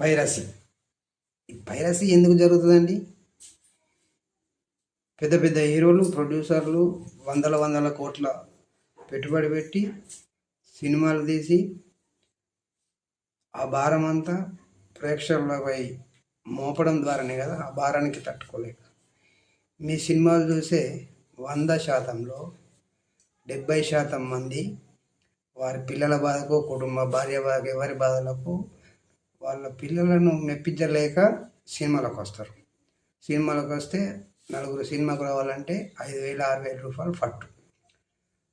Piracy. ఈ piracy ఎందుకు జరుగుతుందండి? పెద్ద పెద్ద హీరోలు, ప్రొడ్యూసర్లు వందల వందల కోట్ల పెట్టుబడి పెట్టి సినిమాలు తీసి ఆ భారం అంతా ప్రేక్షకులపై మోపడం ద్వారానే కదా, ఆ భారానికి తట్టుకోలేక మీ సినిమాలు చూసే 100%లో 70% మంది వారి పిల్లల బాధకు, కుటుంబ భార్య బాధకు, ఎవరి బాధలకు వాళ్ళ పిల్లలను మెప్పించలేక సినిమాలకు వస్తారు. సినిమాలకు వస్తే నలుగురు సినిమాకు రావాలంటే 5,000 6,000 రూపాయలు ఫట్టు.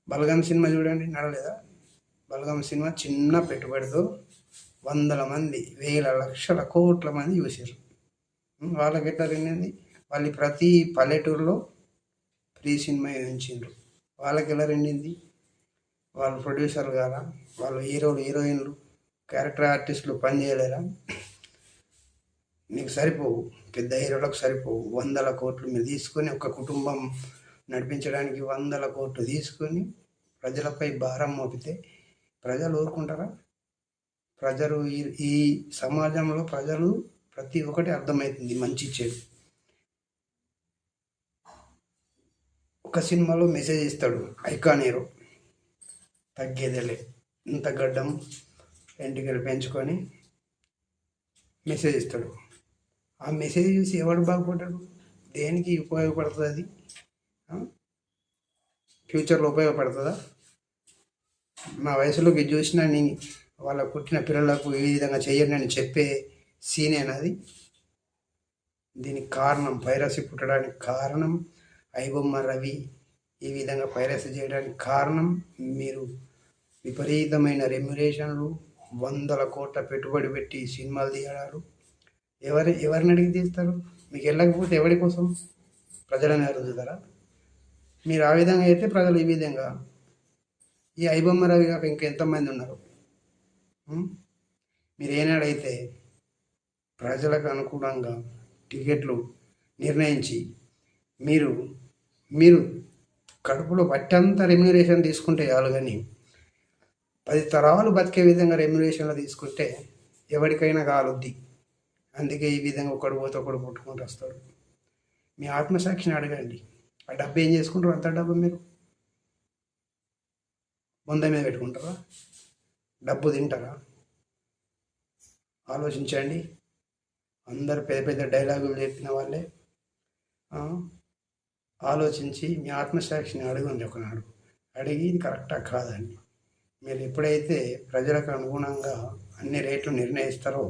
బలగం సినిమా చూడండి, నడలేదా? బలగం సినిమా చిన్న పెట్టుబడితో వందల మంది, వేల లక్షల కోట్ల మంది చూసారు. వాళ్ళకి ఎట్లా రెండింది? వాళ్ళు ప్రతి పల్లెటూరులో ఫ్రీ సినిమా ఉంచిండ్రు. వాళ్ళకి ఎలా రెండింది? వాళ్ళు ప్రొడ్యూసర్లు కాదా? వాళ్ళు హీరోలు, హీరోయిన్లు, క్యారెక్టర్ ఆర్టిస్టులు పని చేయలేరా? మీకు సరిపోవు, పెద్ద హీరోలకు సరిపోవు. 100 కోట్లు మీరు తీసుకొని ఒక కుటుంబం నడిపించడానికి 100 కోట్లు తీసుకొని ప్రజలపై భారం మోపితే ప్రజలు ఊరుకుంటారా? ప్రజలు ఈ సమాజంలో ప్రజలు ప్రతి ఒక్కటి అర్థమవుతుంది, మంచి చెడు. ఒక సినిమాలో మెసేజ్ ఇస్తాడు ఐకాన్ హీరో, తగ్గేదేలే, ఇంత గడ్డం ఎంటికలు పెంచుకొని మెసేజ్ ఇస్తాడు. ఆ మెసేజ్ చూసి ఎవడు బాగుపడ్డాడు? దేనికి ఉపయోగపడుతుంది అది? ఫ్యూచర్లో ఉపయోగపడుతుందా? మా వయసులోకి చూసినా నేను వాళ్ళ పుట్టిన పిల్లలకు ఈ విధంగా చెయ్యండి అని చెప్పే సీనేనది. దీనికి కారణం, పైరసీ పుట్టడానికి కారణం ఐబొమ్మ రవి ఈ విధంగా పైరసీ చేయడానికి కారణం మీరు విపరీతమైన రెమ్యురేషన్లు, 100 కోట్ల పెట్టుబడి పెట్టి సినిమాలు తీయడాలు. ఎవరిని అడిగి తీస్తారు? మీకు వెళ్ళకపోతే ఎవరి కోసం? ప్రజలని అడుగుతారా? మీరు ఆ విధంగా అయితే ప్రజలు ఈ విధంగా, ఈ ఐబొమ్మ రవి కాక ఇంకెంతమంది ఉన్నారు? మీరు ఏనాడైతే ప్రజలకు అనుకూలంగా టికెట్లు నిర్ణయించి మీరు మీరు కడుపులో పట్టంత రెమ్యునరేషన్ తీసుకుంటే చాలు, కానీ 10 తరాలు బతికే విధంగా రెమ్యునరేషన్లో తీసుకుంటే ఎవరికైనా కాలుద్ది. అందుకే ఈ విధంగా ఒకడు పోతే ఒకడు పుట్టుకుంటూ వస్తాడు. మీ ఆత్మసాక్షిని అడగండి. ఆ డబ్బు ఏం చేసుకుంటారు? అంత డబ్బు మీరు బొంద మీద పెట్టుకుంటారా? డబ్బు తింటారా? ఆలోచించండి. అందరు పెద్ద పెద్ద డైలాగులు చెప్పిన వాళ్ళే. ఆలోచించి మీ ఆత్మసాక్షిని అడగండి ఒకనాడు. అడిగి ఇది కరెక్టా కాదండి. మీరు ఎప్పుడైతే ప్రజలకు అనుగుణంగా అన్ని రేట్లు నిర్ణయిస్తారో